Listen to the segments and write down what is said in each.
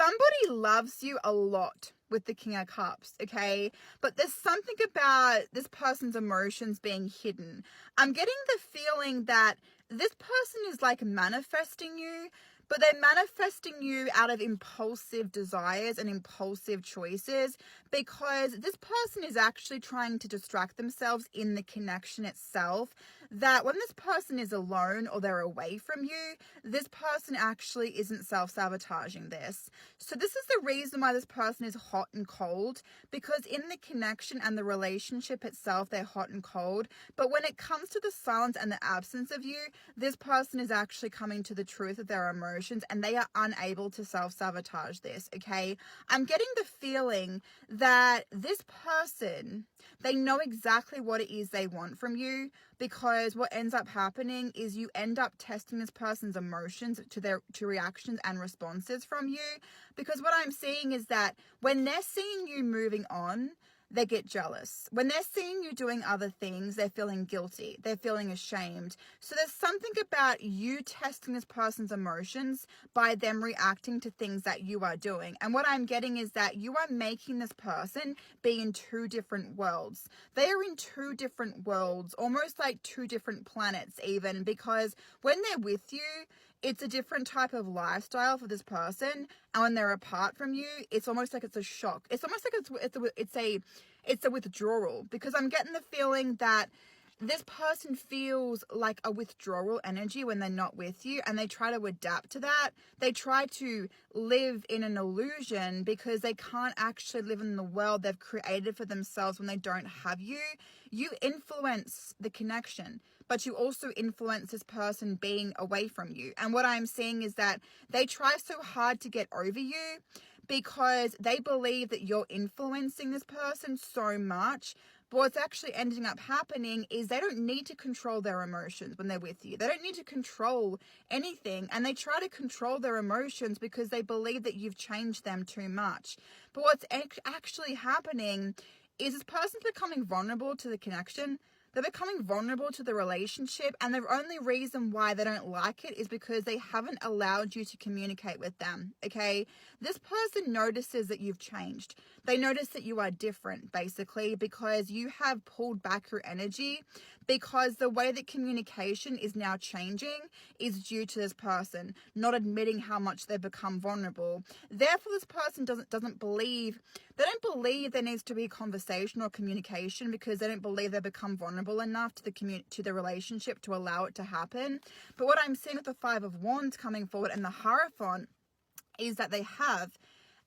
somebody loves you a lot with the King of Cups, okay? But there's something about this person's emotions being hidden. I'm getting the feeling that this person is like manifesting you, but they're manifesting you out of impulsive desires and impulsive choices, because this person is actually trying to distract themselves in the connection itself. That when this person is alone or they're away from you, this person actually isn't self-sabotaging this. So this is the reason why this person is hot and cold, because in the connection and the relationship itself, they're hot and cold. But when it comes to the silence and the absence of you, this person is actually coming to the truth of their emotions, and they are unable to self-sabotage this, okay? I'm getting the feeling that this person, they know exactly what it is they want from you, because what ends up happening is you end up testing this person's emotions to reactions and responses from you. Because what I'm seeing is that when they're seeing you moving on, they get jealous. When they're seeing you doing other things, they're feeling guilty. They're feeling ashamed. So there's something about you testing this person's emotions by them reacting to things that you are doing. And what I'm getting is that you are making this person be in two different worlds. They are in two different worlds, almost like two different planets even, because when they're with you, it's a different type of lifestyle for this person, and when they're apart from you, it's almost like it's a shock. It's almost like it's a withdrawal, because I'm getting the feeling that this person feels like a withdrawal energy when they're not with you, and they try to adapt to that. They try to live in an illusion because they can't actually live in the world they've created for themselves when they don't have you. You influence the connection, but you also influence this person being away from you. And what I'm seeing is that they try so hard to get over you because they believe that you're influencing this person so much. But what's actually ending up happening is they don't need to control their emotions when they're with you. They don't need to control anything. And they try to control their emotions because they believe that you've changed them too much. But what's actually happening is this person's becoming vulnerable to the connection. They're becoming vulnerable to the relationship, and the only reason why they don't like it is because they haven't allowed you to communicate with them, okay? This person notices that you've changed. They notice that you are different, basically, because you have pulled back your energy, because the way that communication is now changing is due to this person not admitting how much they've become vulnerable. Therefore, this person doesn't believe, they don't believe there needs to be conversation or communication, because they don't believe they've become vulnerable enough to the relationship to allow it to happen. But what I'm seeing with the Five of Wands coming forward and the Hierophant is that they have.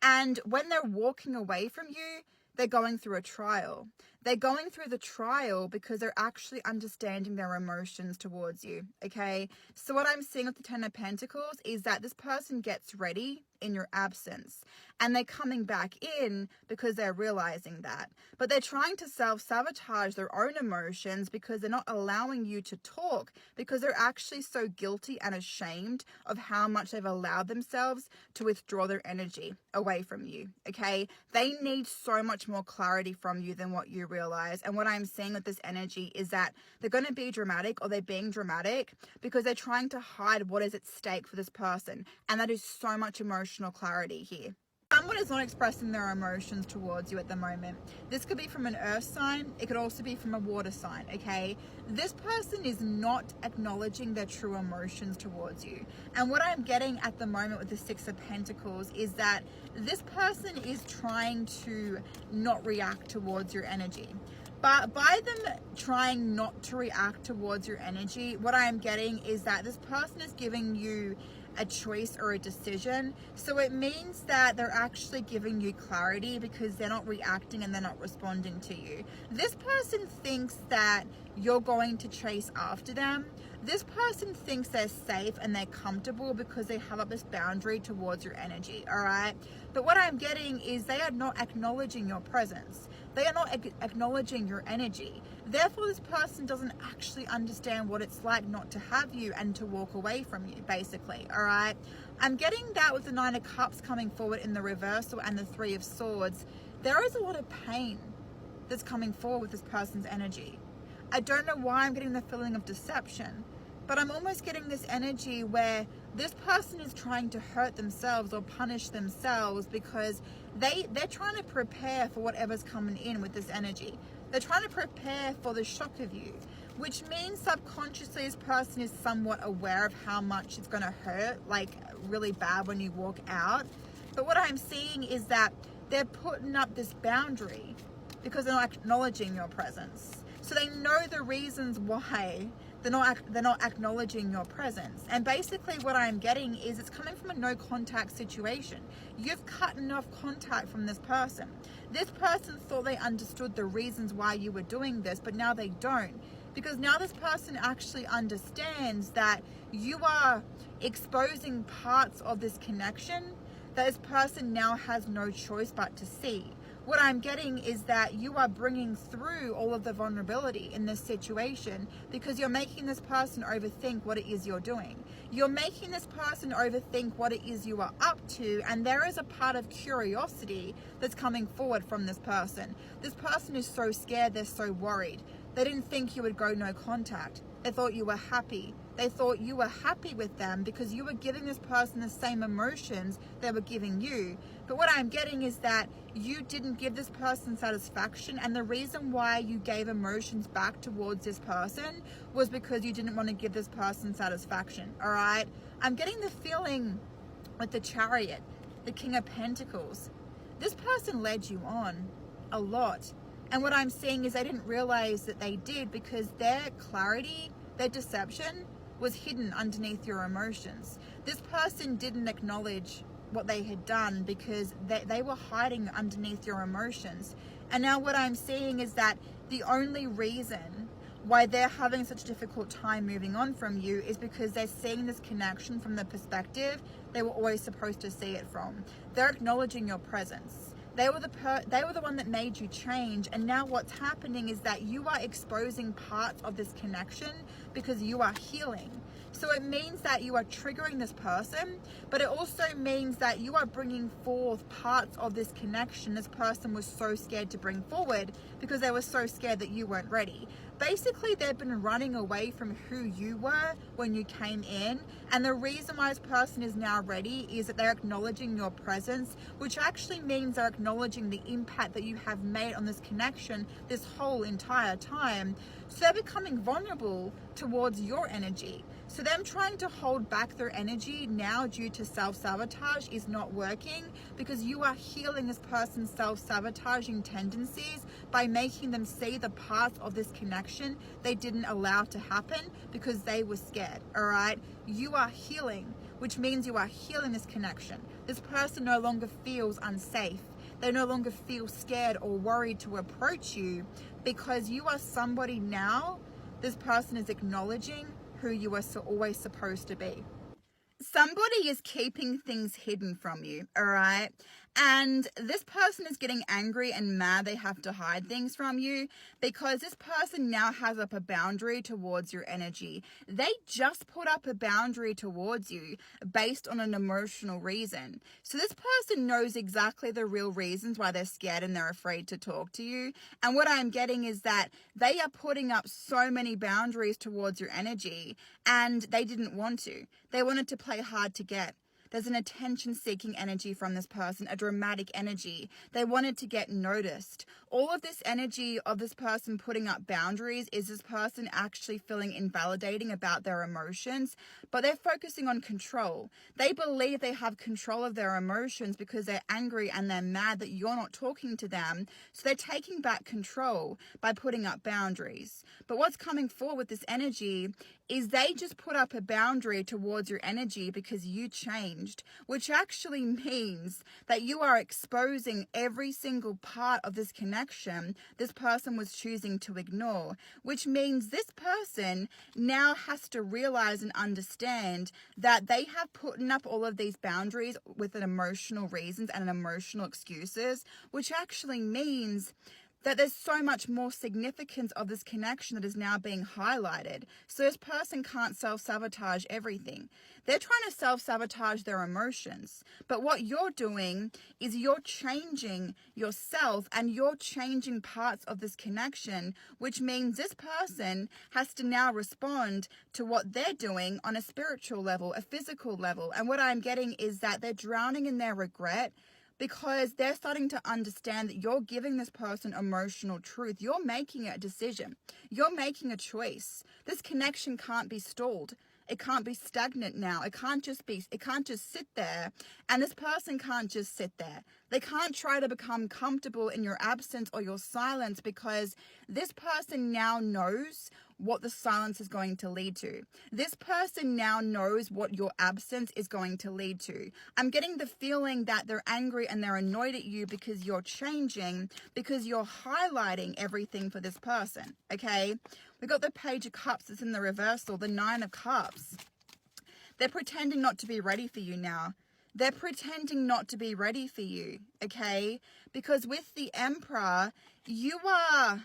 And when they're walking away from you, they're going through a trial. They're going through the trial because they're actually understanding their emotions towards you, okay? So what I'm seeing with the Ten of Pentacles is that this person gets ready in your absence, and they're coming back in because they're realizing that. But they're trying to self-sabotage their own emotions because they're not allowing you to talk, because they're actually so guilty and ashamed of how much they've allowed themselves to withdraw their energy away from you, okay? They need so much more clarity from you than what you realize. And what I'm seeing with this energy is that they're going to be dramatic, or they're being dramatic because they're trying to hide what is at stake for this person. And that is so much emotional clarity here. Someone is not expressing their emotions towards you at the moment. This could be from an earth sign. It could also be from a water sign, okay? This person is not acknowledging their true emotions towards you. And what I'm getting at the moment with the Six of Pentacles is that this person is trying to not react towards your energy. But by them trying not to react towards your energy, what I am getting is that this person is giving you a choice or a decision. So it means that they're actually giving you clarity because they're not reacting and they're not responding to you. This person thinks that you're going to chase after them. This person thinks they're safe and they're comfortable because they have up this boundary towards your energy, all right? But what I'm getting is they are not acknowledging your presence. They are not acknowledging your energy. Therefore, this person doesn't actually understand what it's like not to have you and to walk away from you, basically, all right? I'm getting that with the Nine of Cups coming forward in the reversal and the Three of Swords. There is a lot of pain that's coming forward with this person's energy. I don't know why I'm getting the feeling of deception, but I'm almost getting this energy where This person is trying to hurt themselves or punish themselves because they're trying to prepare for whatever's coming in with this energy. They're trying to prepare for the shock of you, which means subconsciously this person is somewhat aware of how much it's going to hurt, like really bad when you walk out. But what I'm seeing is that they're putting up this boundary because they're not acknowledging your presence. So they know the reasons why they're not acknowledging your presence. And basically what I'm getting is it's coming from a no contact situation. You've cut enough contact from this person. This person thought they understood the reasons why you were doing this, but now they don't. Because now this person actually understands that you are exposing parts of this connection that this person now has no choice but to see. What I'm getting is that you are bringing through all of the vulnerability in this situation because you're making this person overthink what it is you're doing. You're making this person overthink what it is you are up to, and there is a part of curiosity that's coming forward from this person. This person is so scared, they're so worried. They didn't think you would go no contact. They thought you were happy. They thought you were happy with them because you were giving this person the same emotions they were giving you. But what I'm getting is that you didn't give this person satisfaction, and the reason why you gave emotions back towards this person was because you didn't want to give this person satisfaction, all right? I'm getting the feeling with the Chariot, the King of Pentacles. This person led you on a lot. And what I'm seeing is they didn't realize that they did because their clarity, their deception was hidden underneath your emotions. This person didn't acknowledge what they had done because they were hiding underneath your emotions. And now what I'm seeing is that the only reason why they're having such a difficult time moving on from you is because they're seeing this connection from the perspective they were always supposed to see it from. They're acknowledging your presence. They were the one that made you change, and now what's happening is that you are exposing parts of this connection because you are healing. So it means that you are triggering this person, but it also means that you are bringing forth parts of this connection this person was so scared to bring forward because they were so scared that you weren't ready. Basically, they've been running away from who you were when you came in, and the reason why this person is now ready is that they're acknowledging your presence, which actually means they're acknowledging the impact that you have made on this connection this whole entire time. So they're becoming vulnerable towards your energy. So them trying to hold back their energy now due to self-sabotage is not working because you are healing this person's self-sabotaging tendencies by making them see the parts of this connection they didn't allow to happen because they were scared, all right? You are healing, which means you are healing this connection. This person no longer feels unsafe. They no longer feel scared or worried to approach you because you are somebody now. This person is acknowledging who you are always supposed to be. Somebody is keeping things hidden from you, all right? And this person is getting angry and mad they have to hide things from you because this person now has up a boundary towards your energy. They just put up a boundary towards you based on an emotional reason. So this person knows exactly the real reasons why they're scared and they're afraid to talk to you. And what I'm getting is that they are putting up so many boundaries towards your energy and they didn't want to. They wanted to play hard to get. There's an attention-seeking energy from this person, a dramatic energy. They wanted to get noticed. All of this energy of this person putting up boundaries is this person actually feeling invalidating about their emotions, but they're focusing on control. They believe they have control of their emotions because they're angry and they're mad that you're not talking to them, so they're taking back control by putting up boundaries. But what's coming forward with this energy is they just put up a boundary towards your energy because you changed, which actually means that you are exposing every single part of this connection this person was choosing to ignore, which means this person now has to realize and understand that they have put up all of these boundaries with an emotional reasons and an emotional excuses, which actually means that there's so much more significance of this connection that is now being highlighted. So this person can't self-sabotage everything. They're trying to self-sabotage their emotions. But what you're doing is you're changing yourself and you're changing parts of this connection, which means this person has to now respond to what they're doing on a spiritual level, a physical level. And what I'm getting is that they're drowning in their regret, because they're starting to understand that you're giving this person emotional truth. You're making a decision. You're making a choice. This connection can't be stalled. It can't be stagnant now. It can't just sit there. And this person can't just sit there. They can't try to become comfortable in your absence or your silence, because this person now knows what the silence is going to lead to. This person now knows what your absence is going to lead to. I'm getting the feeling that they're angry and they're annoyed at you because you're changing, because you're highlighting everything for this person, okay? We got the Page of Cups that's in the reversal, the Nine of Cups. They're pretending not to be ready for you now. They're pretending not to be ready for you, okay? Because with the Emperor, you are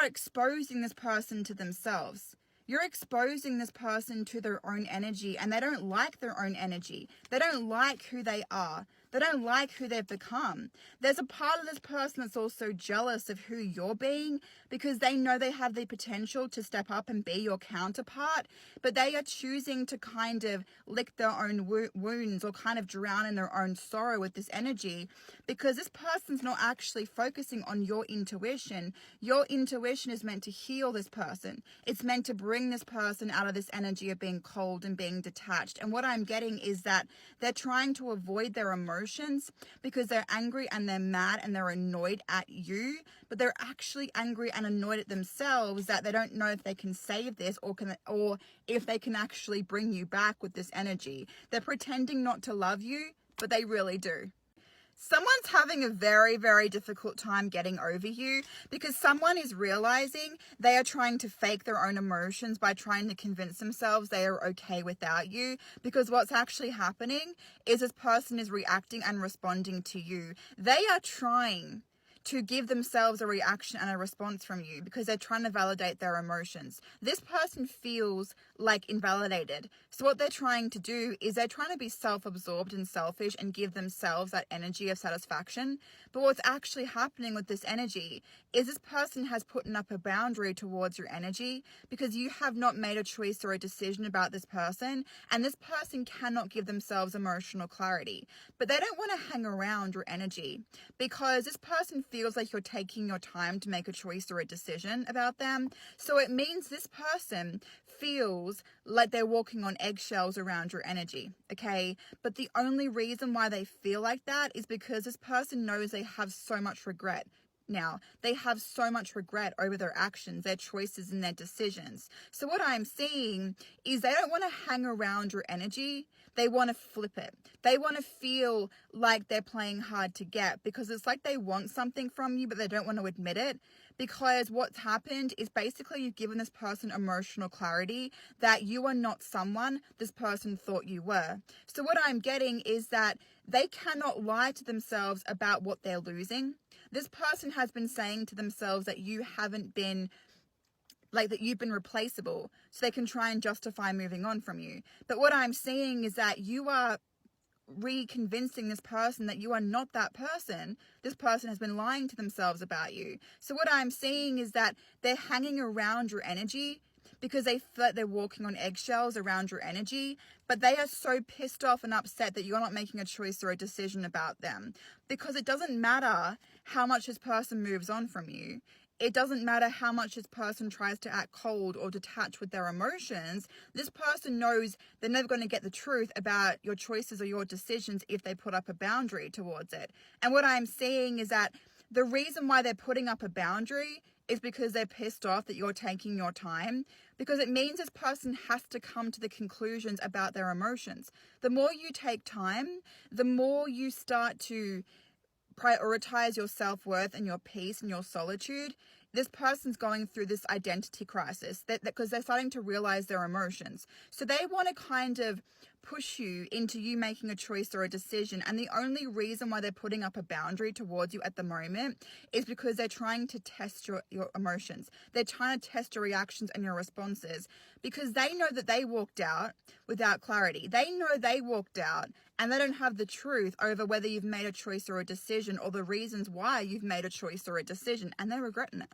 exposing this person to themselves. You're exposing this person to their own energy, and they don't like their own energy. They don't like who they are. They don't like who they've become. There's a part of this person that's also jealous of who you're being, because they know they have the potential to step up and be your counterpart, but they are choosing to kind of lick their own wounds or kind of drown in their own sorrow with this energy, because this person's not actually focusing on your intuition. Your intuition is meant to heal this person. It's meant to bring this person out of this energy of being cold and being detached. And what I'm getting is that they're trying to avoid their emotions because they're angry and they're mad and they're annoyed at you, but they're actually angry and annoyed at themselves that they don't know if they can save this or if they can actually bring you back with this energy. They're pretending not to love you, but they really do. Someone's having a very, very difficult time getting over you, because someone is realizing they are trying to fake their own emotions by trying to convince themselves they are okay without you, because what's actually happening is this person is reacting and responding to you. They are trying to give themselves a reaction and a response from you because they're trying to validate their emotions. This person feels like invalidated. So what they're trying to do is they're trying to be self-absorbed and selfish and give themselves that energy of satisfaction. But what's actually happening with this energy is this person has put up a boundary towards your energy because you have not made a choice or a decision about this person, and this person cannot give themselves emotional clarity. But they don't want to hang around your energy because this person feels like you're taking your time to make a choice or a decision about them. So it means this person feels like they're walking on eggshells around your energy, okay? But the only reason why they feel like that is because this person knows they have so much regret. Now, they have so much regret over their actions, their choices, and their decisions. So what I'm seeing is they don't want to hang around your energy. They want to flip it. They want to feel like they're playing hard to get because it's like they want something from you, but they don't want to admit it. Because what's happened is basically you've given this person emotional clarity that you are not someone this person thought you were. So what I'm getting is that they cannot lie to themselves about what they're losing. This person has been saying to themselves that you haven't been, like that you've been replaceable, so they can try and justify moving on from you. But what I'm seeing is that you are reconvincing this person that you are not that person. This person has been lying to themselves about you. So what I'm seeing is that they're hanging around your energy because they feel like they're walking on eggshells around your energy, but they are so pissed off and upset that you're not making a choice or a decision about them. Because it doesn't matter how much this person moves on from you. It doesn't matter how much this person tries to act cold or detached with their emotions. This person knows they're never going to get the truth about your choices or your decisions if they put up a boundary towards it. And what I'm seeing is that the reason why they're putting up a boundary is because they're pissed off that you're taking your time, because it means this person has to come to the conclusions about their emotions. The more you take time, the more you start to prioritize your self-worth and your peace and your solitude. This person's going through this identity crisis because they're starting to realize their emotions. So they want to kind of push you into you making a choice or a decision. And the only reason why they're putting up a boundary towards you at the moment is because they're trying to test your emotions. They're trying to test your reactions and your responses, because they know that they walked out without clarity. They know they walked out and they don't have the truth over whether you've made a choice or a decision, or the reasons why you've made a choice or a decision, and they're regretting it.